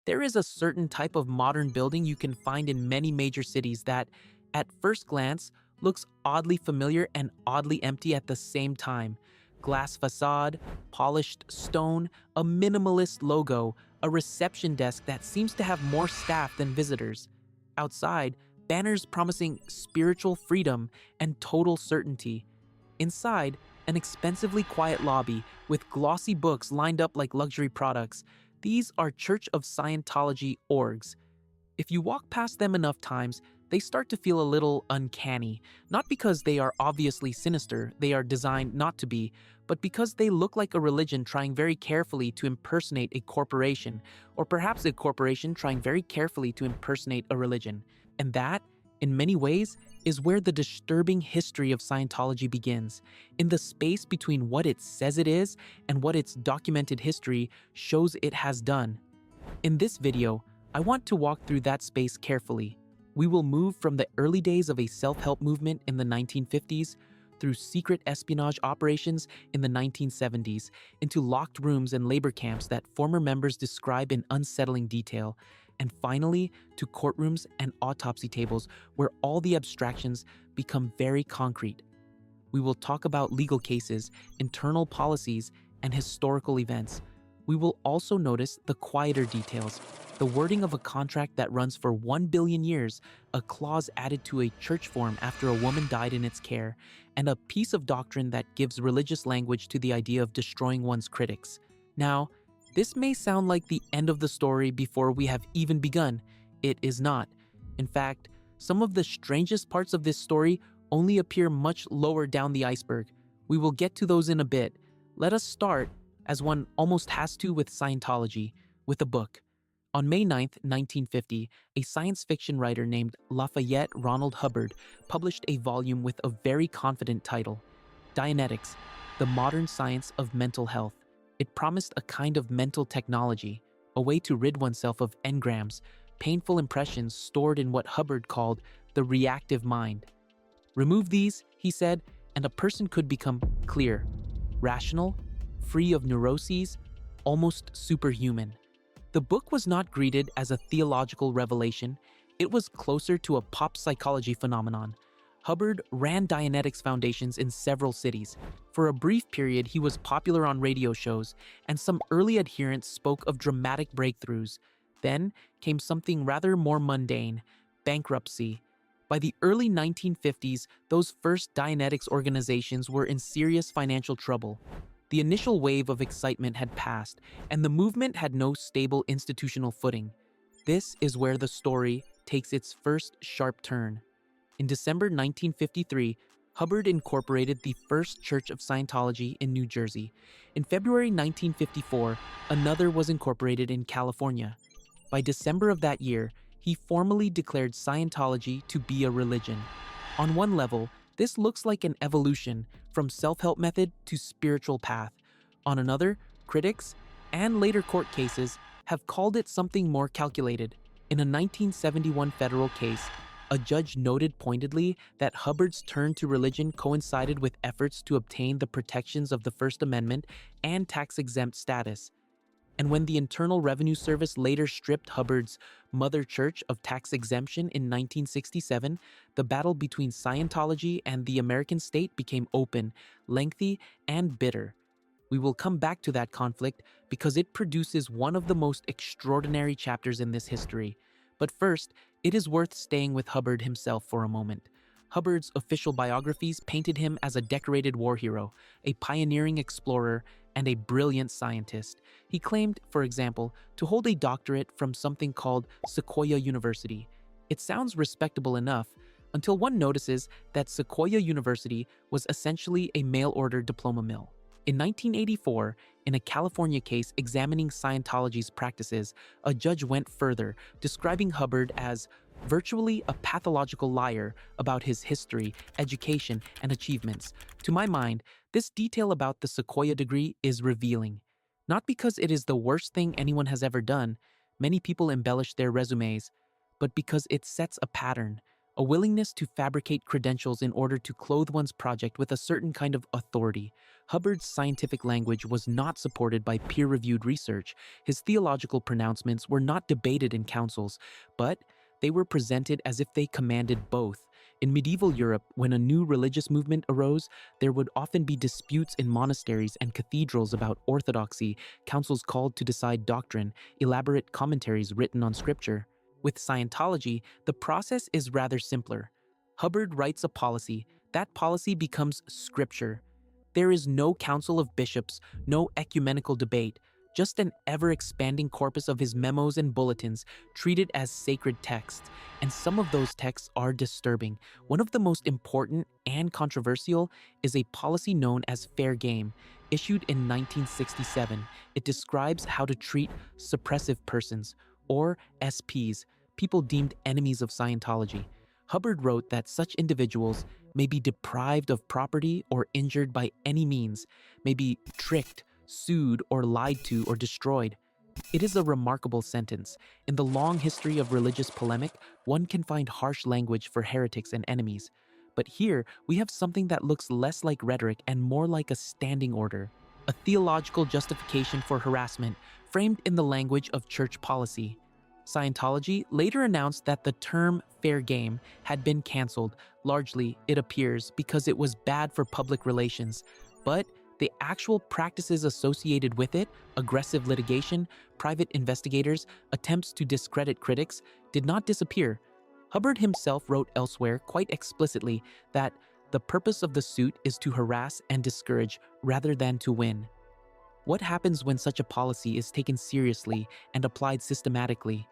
There is a certain type of modern building you can find in many major cities that, at first glance, looks oddly familiar and oddly empty at the same time. Glass facade, polished stone, a minimalist logo, a reception desk that seems to have more staff than visitors. Outside, banners promising spiritual freedom and total certainty. Inside, an expensively quiet lobby with glossy books lined up like luxury products. These are Church of Scientology orgs. If you walk past them enough times, they start to feel a little uncanny, not because they are obviously sinister, they are designed not to be, but because they look like a religion trying very carefully to impersonate a corporation, or perhaps a corporation trying very carefully to impersonate a religion. And that, in many ways, is where the disturbing history of Scientology begins, in the space between what it says it is and what its documented history shows it has done. In this video, I want to walk through that space carefully. We will move from the early days of a self-help movement in the 1950s through secret espionage operations in the 1970s into locked rooms and labor camps that former members describe in unsettling detail, and finally to courtrooms and autopsy tables where all the abstractions become very concrete. We will talk about legal cases, internal policies, and historical events. We will also notice the quieter details, the wording of a contract that runs for 1 billion years, a clause added to a church form after a woman died in its care, and a piece of doctrine that gives religious language to the idea of destroying one's critics. Now, this may sound like the end of the story before we have even begun. It is not. In fact, some of the strangest parts of this story only appear much lower down the iceberg. We will get to those in a bit. Let us start, as one almost has to with Scientology, with a book. On May 9, 1950, a science fiction writer named Lafayette Ronald Hubbard published a volume with a very confident title, Dianetics, The Modern Science of Mental Health. It promised a kind of mental technology, a way to rid oneself of engrams, painful impressions stored in what Hubbard called the reactive mind. Remove these, he said, and a person could become clear, rational, free of neuroses, almost superhuman. The book was not greeted as a theological revelation. It was closer to a pop psychology phenomenon. Hubbard ran Dianetics foundations in several cities. For a brief period, he was popular on radio shows, and some early adherents spoke of dramatic breakthroughs. Then came something rather more mundane, bankruptcy. By the early 1950s, those first Dianetics organizations were in serious financial trouble. The initial wave of excitement had passed, and the movement had no stable institutional footing. This is where the story takes its first sharp turn. In December 1953, Hubbard incorporated the first Church of Scientology in New Jersey. In February 1954, another was incorporated in California. By December of that year, he formally declared Scientology to be a religion. On one level, this looks like an evolution from self-help method to spiritual path. On another, critics, and later court cases, have called it something more calculated. In a 1971 federal case, a judge noted pointedly that Hubbard's turn to religion coincided with efforts to obtain the protections of the First Amendment and tax-exempt status. And when the Internal Revenue Service later stripped Hubbard's mother church of tax exemption in 1967, the battle between Scientology and the American state became open, lengthy, and bitter. We will come back to that conflict because it produces one of the most extraordinary chapters in this history. But first, it is worth staying with Hubbard himself for a moment. Hubbard's official biographies painted him as a decorated war hero, a pioneering explorer, and a brilliant scientist. He claimed, for example, to hold a doctorate from something called Sequoia University. It sounds respectable enough until one notices that Sequoia University was essentially a mail-order diploma mill. In 1984, in a California case examining Scientology's practices, a judge went further, describing Hubbard as virtually a pathological liar about his history, education, and achievements. To my mind, this detail about the Sequoia degree is revealing. Not because it is the worst thing anyone has ever done, many people embellish their resumes, but because it sets a pattern, a willingness to fabricate credentials in order to clothe one's project with a certain kind of authority. Hubbard's scientific language was not supported by peer-reviewed research. His theological pronouncements were not debated in councils, but they were presented as if they commanded both. In medieval Europe, when a new religious movement arose, there would often be disputes in monasteries and cathedrals about orthodoxy, councils called to decide doctrine, elaborate commentaries written on scripture. With Scientology, the process is rather simpler. Hubbard writes a policy. That policy becomes scripture. There is no council of bishops, no ecumenical debate, just an ever-expanding corpus of his memos and bulletins treated as sacred texts, and some of those texts are disturbing. One of the most important and controversial is a policy known as fair game, issued in 1967. It describes how to treat suppressive persons, or SPs, people deemed enemies of Scientology. Hubbard wrote that such individuals may be deprived of property or injured by any means, may be tricked, sued, or lied to or destroyed. It is a remarkable sentence. In the long history of religious polemic, one can find harsh language for heretics and enemies. But here, we have something that looks less like rhetoric and more like a standing order, a theological justification for harassment framed in the language of church policy. Scientology later announced that the term fair game had been canceled, largely, it appears, because it was bad for public relations. But the actual practices associated with it, aggressive litigation, private investigators, attempts to discredit critics, did not disappear. Hubbard himself wrote elsewhere quite explicitly that the purpose of the suit is to harass and discourage rather than to win. What happens when such a policy is taken seriously and applied systematically?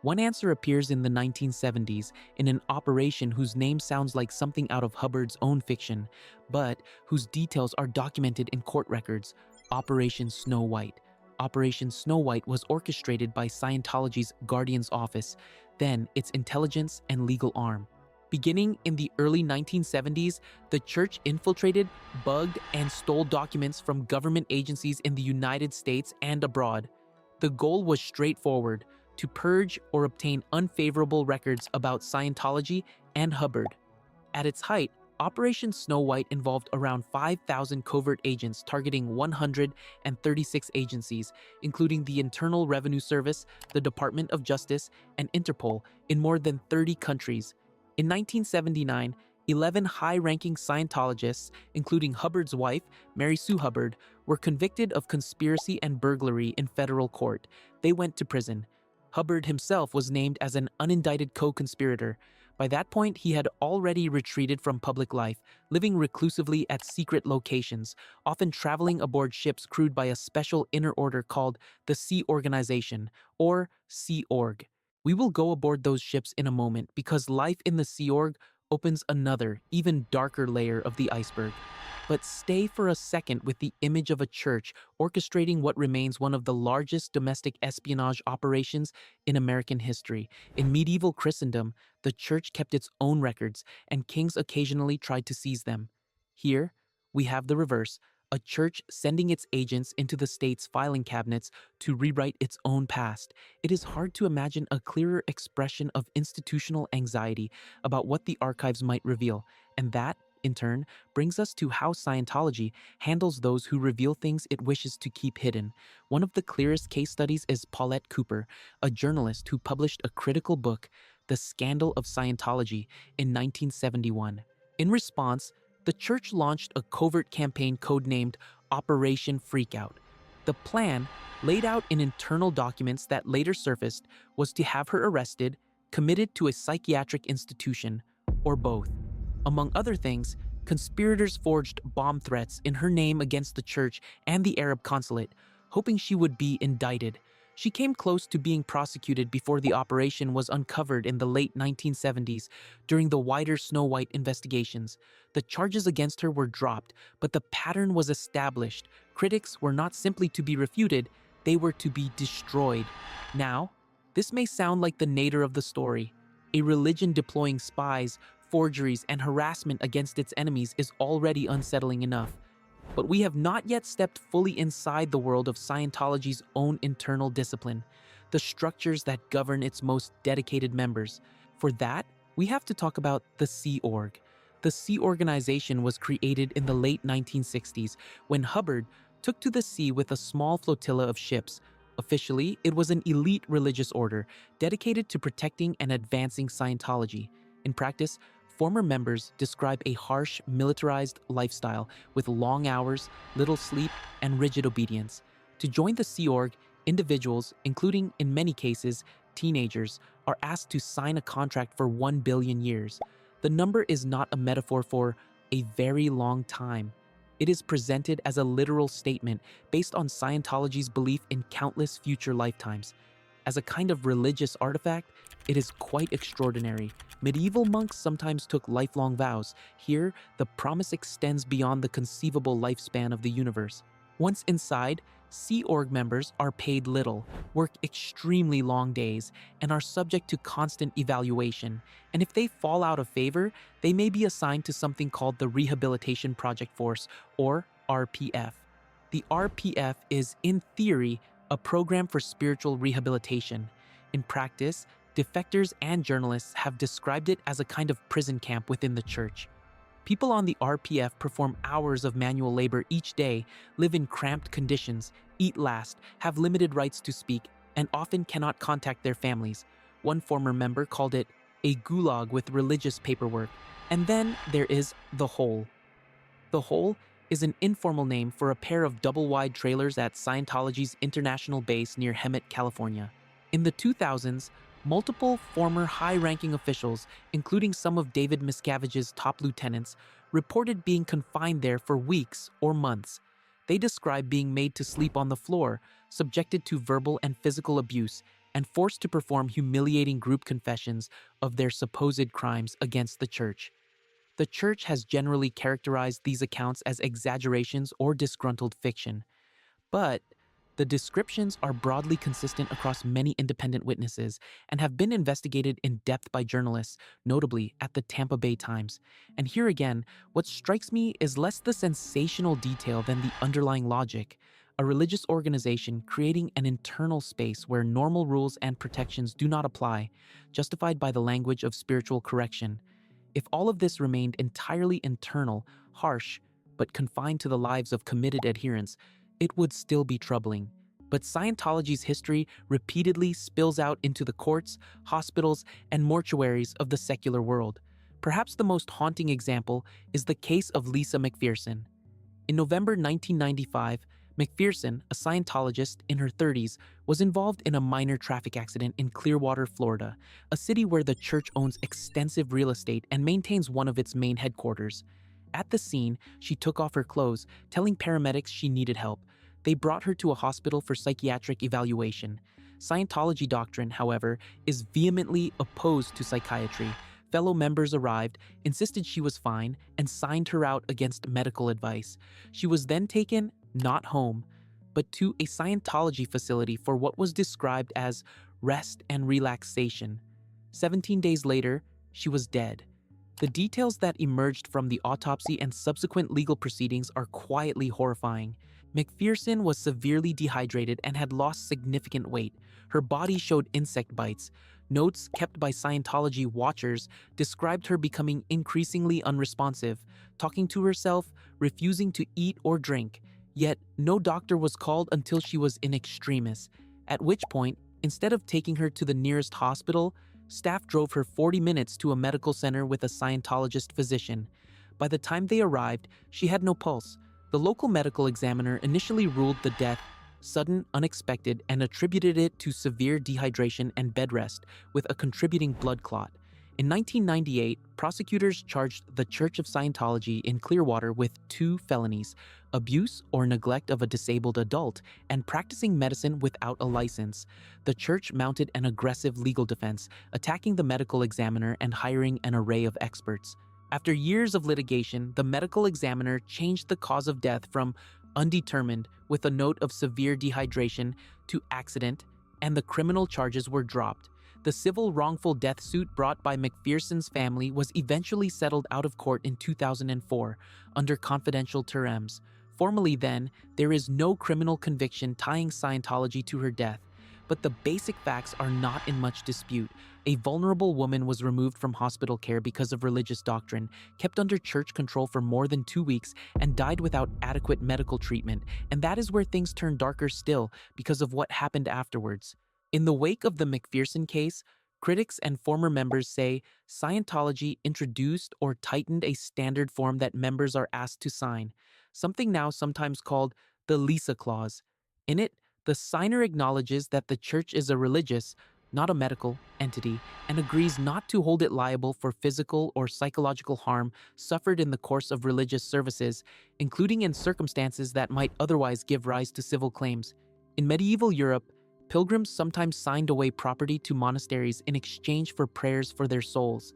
One answer appears in the 1970s in an operation whose name sounds like something out of Hubbard's own fiction, but whose details are documented in court records: Operation Snow White. Operation Snow White was orchestrated by Scientology's Guardian's Office, then its intelligence and legal arm. Beginning in the early 1970s, the church infiltrated, bugged, and stole documents from government agencies in the United States and abroad. The goal was straightforward: to purge or obtain unfavorable records about Scientology and Hubbard. At its height, Operation Snow White involved around 5,000 covert agents targeting 136 agencies, including the Internal Revenue Service, the Department of Justice, and Interpol, in more than 30 countries. In 1979, 11 high-ranking Scientologists, including Hubbard's wife, Mary Sue Hubbard, were convicted of conspiracy and burglary in federal court. They went to prison. Hubbard himself was named as an unindicted co-conspirator. By that point, he had already retreated from public life, living reclusively at secret locations, often traveling aboard ships crewed by a special inner order called the Sea Organization, or Sea Org. We will go aboard those ships in a moment because life in the Sea Org opens another, even darker layer of the iceberg. But stay for a second with the image of a church orchestrating what remains one of the largest domestic espionage operations in American history. In medieval Christendom, the church kept its own records, and kings occasionally tried to seize them. Here, we have the reverse: a church sending its agents into the state's filing cabinets to rewrite its own past. It is hard to imagine a clearer expression of institutional anxiety about what the archives might reveal, and that, in turn, brings us to how Scientology handles those who reveal things it wishes to keep hidden. One of the clearest case studies is Paulette Cooper, a journalist who published a critical book, The Scandal of Scientology, in 1971. In response, the church launched a covert campaign codenamed Operation Freakout. The plan, laid out in internal documents that later surfaced, was to have her arrested, committed to a psychiatric institution, or both. Among other things, conspirators forged bomb threats in her name against the church and the Arab consulate, hoping she would be indicted. She came close to being prosecuted before the operation was uncovered in the late 1970s during the wider Snow White investigations. The charges against her were dropped, but the pattern was established. Critics were not simply to be refuted, they were to be destroyed. Now, this may sound like the nadir of the story. A religion deploying spies, forgeries, and harassment against its enemies is already unsettling enough. But we have not yet stepped fully inside the world of Scientology's own internal discipline, the structures that govern its most dedicated members. For that, we have to talk about the Sea Org. The Sea Organization was created in the late 1960s when Hubbard took to the sea with a small flotilla of ships. Officially, it was an elite religious order dedicated to protecting and advancing Scientology. In practice, former members describe a harsh, militarized lifestyle with long hours, little sleep, and rigid obedience. To join the Sea Org, individuals, including in many cases teenagers, are asked to sign a contract for 1 billion years. The number is not a metaphor for a very long time. It is presented as a literal statement based on Scientology's belief in countless future lifetimes. As a kind of religious artifact, it is quite extraordinary. Medieval monks sometimes took lifelong vows. Here, the promise extends beyond the conceivable lifespan of the universe. Once inside, Sea Org members are paid little, work extremely long days, and are subject to constant evaluation. And if they fall out of favor, they may be assigned to something called the Rehabilitation Project Force, or RPF. The RPF is, in theory, a program for spiritual rehabilitation. In practice, defectors and journalists have described it as a kind of prison camp within the church. People on the RPF perform hours of manual labor each day, live in cramped conditions, eat last, have limited rights to speak, and often cannot contact their families. One former member called it a gulag with religious paperwork. And then there is the Hole. The Hole is an informal name for a pair of double-wide trailers at Scientology's international base near Hemet, California. In the 2000s, multiple former high-ranking officials, including some of David Miscavige's top lieutenants, reported being confined there for weeks or months. They described being made to sleep on the floor, subjected to verbal and physical abuse, and forced to perform humiliating group confessions of their supposed crimes against the church. The church has generally characterized these accounts as exaggerations or disgruntled fiction. But the descriptions are broadly consistent across many independent witnesses and have been investigated in depth by journalists, notably at the Tampa Bay Times. And here again, what strikes me is less the sensational detail than the underlying logic. A religious organization creating an internal space where normal rules and protections do not apply, justified by the language of spiritual correction. If all of this remained entirely internal, harsh, but confined to the lives of committed adherents, it would still be troubling. But Scientology's history repeatedly spills out into the courts, hospitals, and mortuaries of the secular world. Perhaps the most haunting example is the case of Lisa McPherson. In November 1995, McPherson, a Scientologist in her 30s, was involved in a minor traffic accident in Clearwater, Florida, a city where the church owns extensive real estate and maintains one of its main headquarters. At the scene, she took off her clothes, telling paramedics she needed help. They brought her to a hospital for psychiatric evaluation. Scientology doctrine, however, is vehemently opposed to psychiatry. Fellow members arrived, insisted she was fine, and signed her out against medical advice. She was then taken, not home, but to a Scientology facility for what was described as rest and relaxation. 17 days later, she was dead. The details that emerged from the autopsy and subsequent legal proceedings are quietly horrifying. McPherson was severely dehydrated and had lost significant weight. Her body showed insect bites. Notes kept by Scientology watchers described her becoming increasingly unresponsive, talking to herself, refusing to eat or drink. Yet, no doctor was called until she was in extremis, at which point, instead of taking her to the nearest hospital, staff drove her 40 minutes to a medical center with a Scientologist physician. By the time they arrived, she had no pulse. The local medical examiner initially ruled the death sudden, unexpected, and attributed it to severe dehydration and bed rest, with a contributing blood clot. In 1998, prosecutors charged the Church of Scientology in Clearwater with 2 felonies: abuse or neglect of a disabled adult, and practicing medicine without a license. The church mounted an aggressive legal defense, attacking the medical examiner and hiring an array of experts. After years of litigation, the medical examiner changed the cause of death from undetermined with a note of severe dehydration to accident, and the criminal charges were dropped. The civil wrongful death suit brought by McPherson's family was eventually settled out of court in 2004 under confidential terms. Formally then, there is no criminal conviction tying Scientology to her death, but the basic facts are not in much dispute. A vulnerable woman was removed from hospital care because of religious doctrine, kept under church control for more than 2 weeks, and died without adequate medical treatment. And that is where things turn darker still because of what happened afterwards. In the wake of the McPherson case, critics and former members say Scientology introduced or tightened a standard form that members are asked to sign, something now sometimes called the Lisa Clause. In it, the signer acknowledges that the church is a religious, not a medical, entity and agrees not to hold it liable for physical or psychological harm suffered in the course of religious services, including in circumstances that might otherwise give rise to civil claims. In medieval Europe, pilgrims sometimes signed away property to monasteries in exchange for prayers for their souls.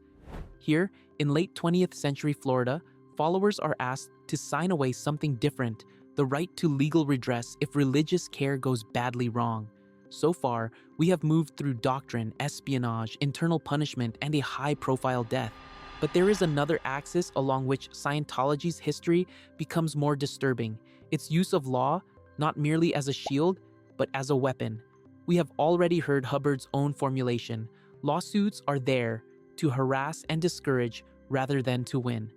Here, in late 20th century Florida, followers are asked to sign away something different, the right to legal redress if religious care goes badly wrong. So far, we have moved through doctrine, espionage, internal punishment, and a high-profile death. But there is another axis along which Scientology's history becomes more disturbing: its use of law, not merely as a shield, but as a weapon. We have already heard Hubbard's own formulation: lawsuits are there to harass and discourage rather than to win.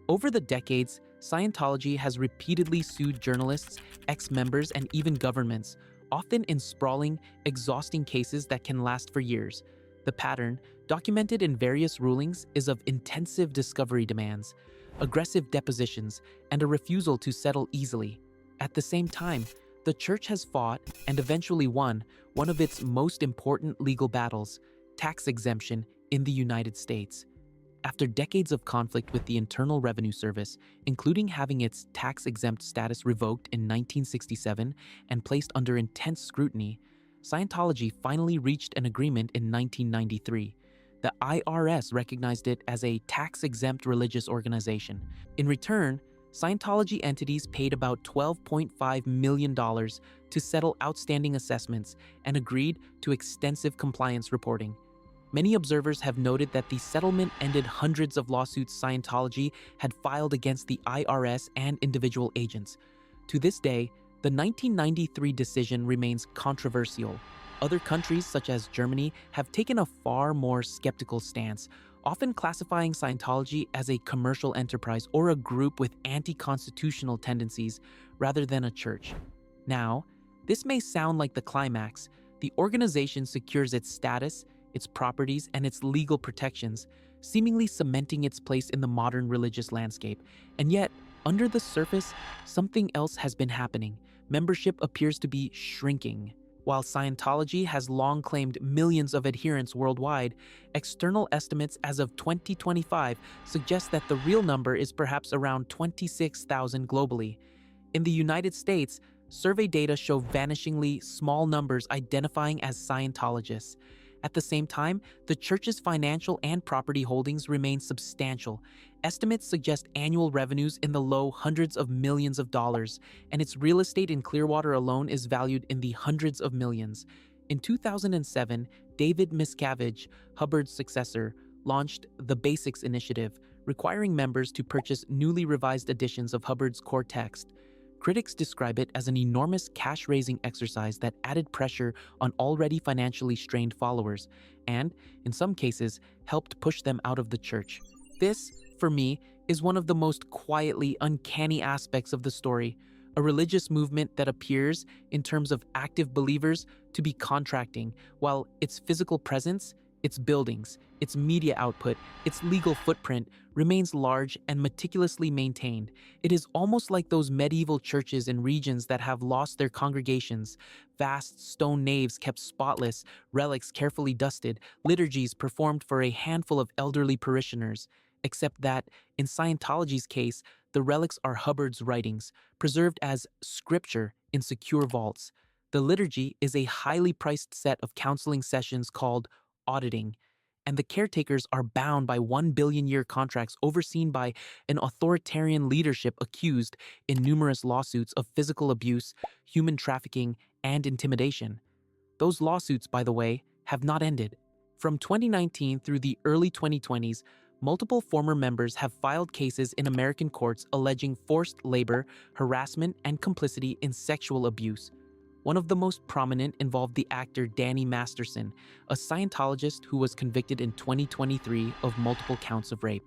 Over the decades, Scientology has repeatedly sued journalists, ex-members, and even governments, often in sprawling, exhausting cases that can last for years. The pattern, documented in various rulings, is of intensive discovery demands, aggressive depositions, and a refusal to settle easily. At the same time, the church has fought, and eventually won, one of its most important legal battles: tax exemption in the United States. After decades of conflict with the Internal Revenue Service, including having its tax-exempt status revoked in 1967 and placed under intense scrutiny, Scientology finally reached an agreement in 1993. The IRS recognized it as a tax-exempt religious organization. In return, Scientology entities paid about $12.5 million to settle outstanding assessments and agreed to extensive compliance reporting. Many observers have noted that the settlement ended hundreds of lawsuits Scientology had filed against the IRS and individual agents. To this day, the 1993 decision remains controversial. Other countries, such as Germany, have taken a far more skeptical stance, often classifying Scientology as a commercial enterprise or a group with anti-constitutional tendencies rather than a church. Now, this may sound like the climax. The organization secures its status, its properties, and its legal protections, seemingly cementing its place in the modern religious landscape. And yet, under the surface, something else has been happening. Membership appears to be shrinking. While Scientology has long claimed millions of adherents worldwide, external estimates as of 2025 suggest that the real number is perhaps around 26,000 globally. In the United States, survey data show vanishingly small numbers identifying as Scientologists. At the same time, the church's financial and property holdings remain substantial. Estimates suggest annual revenues in the low hundreds of millions of dollars, and its real estate in Clearwater alone is valued in the hundreds of millions. In 2007, David Miscavige, Hubbard's successor, launched the Basics Initiative, requiring members to purchase newly revised editions of Hubbard's core text. Critics describe it as an enormous cash-raising exercise that added pressure on already financially strained followers and, in some cases, helped push them out of the church. This, for me, is one of the most quietly uncanny aspects of the story: a religious movement that appears, in terms of active believers, to be contracting, while its physical presence, its buildings, its media output, its legal footprint remains large and meticulously maintained. It is almost like those medieval churches in regions that have lost their congregations: vast stone naves kept spotless, relics carefully dusted, liturgies performed for a handful of elderly parishioners. Except that, in Scientology's case, the relics are Hubbard's writings, preserved as scripture in secure vaults. The liturgy is a highly priced set of counseling sessions called auditing, and the caretakers are bound by 1 billion-year contracts overseen by an authoritarian leadership accused in numerous lawsuits of physical abuse, human trafficking, and intimidation. Those lawsuits, by the way, have not ended. From 2019 through the early 2020s, multiple former members have filed cases in American courts alleging forced labor, harassment, and complicity in sexual abuse. One of the most prominent involved the actor Danny Masterson, a Scientologist who was convicted in 2023 of multiple counts of rape.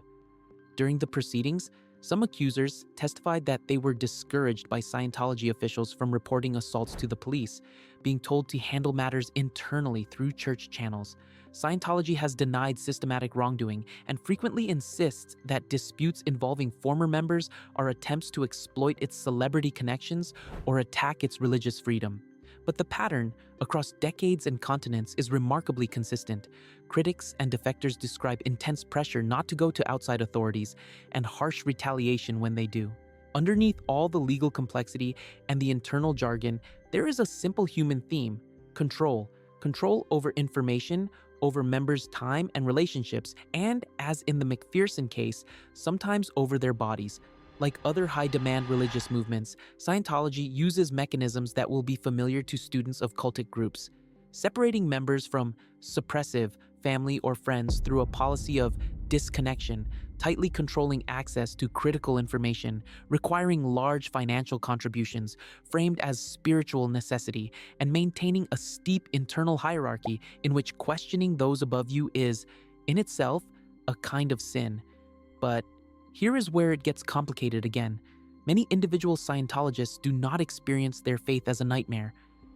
During the proceedings, some accusers testified that they were discouraged by Scientology officials from reporting assaults to the police, being told to handle matters internally through church channels. Scientology has denied systematic wrongdoing and frequently insists that disputes involving former members are attempts to exploit its celebrity connections or attack its religious freedom. But the pattern, across decades and continents, is remarkably consistent. Critics and defectors describe intense pressure not to go to outside authorities and harsh retaliation when they do. Underneath all the legal complexity and the internal jargon, there is a simple human theme: control. Control over information, over members' time and relationships, and, as in the McPherson case, sometimes over their bodies. Like other high-demand religious movements, Scientology uses mechanisms that will be familiar to students of cultic groups, separating members from suppressive family or friends through a policy of disconnection, tightly controlling access to critical information, requiring large financial contributions, framed as spiritual necessity, and maintaining a steep internal hierarchy in which questioning those above you is, in itself, a kind of sin. But here is where it gets complicated again. Many individual Scientologists do not experience their faith as a nightmare.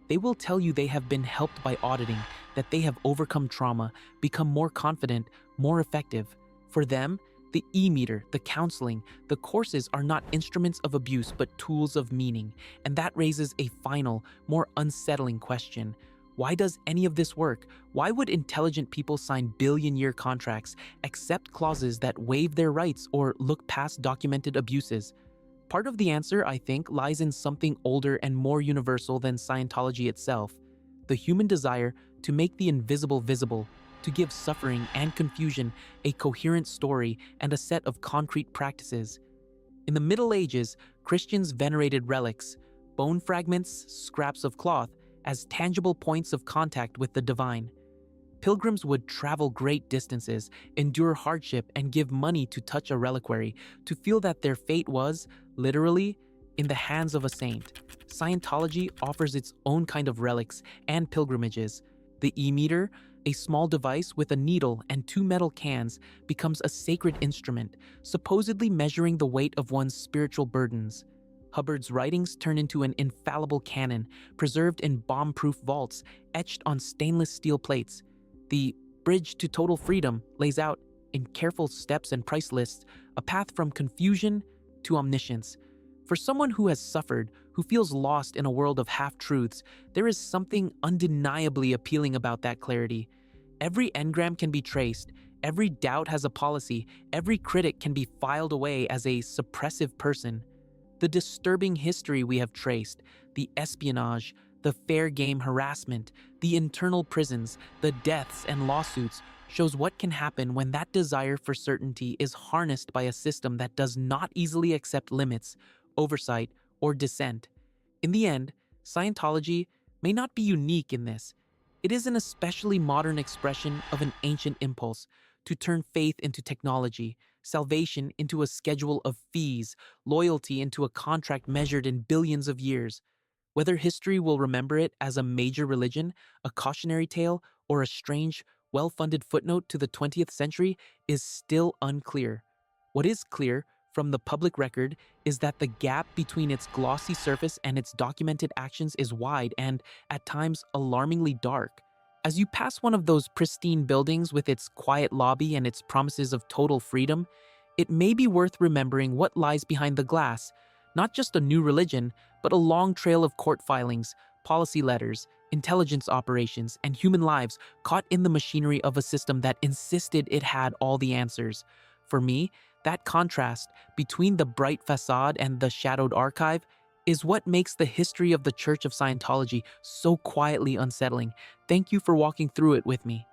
They will tell you they have been helped by auditing, that they have overcome trauma, become more confident, more effective. For them, the e-meter, the counseling, the courses are not instruments of abuse but tools of meaning. And that raises a final, more unsettling question. Why does any of this work? Why would intelligent people sign billion-year contracts, accept clauses that waive their rights or look past documented abuses? Part of the answer, I think, lies in something older and more universal than Scientology itself: the human desire to make the invisible visible, to give suffering and confusion a coherent story and a set of concrete practices. In the Middle Ages, Christians venerated relics, bone fragments, scraps of cloth, as tangible points of contact with the divine. Pilgrims would travel great distances, endure hardship, and give money to touch a reliquary, to feel that their fate was, literally, in the hands of a saint. Scientology offers its own kind of relics and pilgrimages. The e-meter, a small device with a needle and two metal cans, becomes a sacred instrument, supposedly measuring the weight of one's spiritual burdens. Hubbard's writings turn into an infallible canon, preserved in bomb-proof vaults, etched on stainless steel plates. The Bridge to Total Freedom lays out, in careful steps and price lists, a path from confusion to omniscience. For someone who has suffered, who feels lost in a world of half-truths, there is something undeniably appealing about that clarity. Every engram can be traced, every doubt has a policy, every critic can be filed away as a suppressive person. The disturbing history we have traced, the espionage, the fair game harassment, the internal prisons, the deaths and lawsuits, shows what can happen when that desire for certainty is harnessed by a system that does not easily accept limits, oversight, or dissent. In the end, Scientology may not be unique in this. It is an especially modern expression of an ancient impulse to turn faith into technology, salvation into a schedule of fees, loyalty into a contract measured in billions of years. Whether history will remember it as a major religion, a cautionary tale, or a strange, well-funded footnote to the 20th century is still unclear. What is clear from the public record is that the gap between its glossy surface and its documented actions is wide and, at times, alarmingly dark. As you pass one of those pristine buildings with its quiet lobby and its promises of total freedom, it may be worth remembering what lies behind the glass: not just a new religion, but a long trail of court filings, policy letters, intelligence operations, and human lives caught in the machinery of a system that insisted it had all the answers. For me, that contrast between the bright facade and the shadowed archive is what makes the history of the Church of Scientology so quietly unsettling. Thank you for walking through it with me.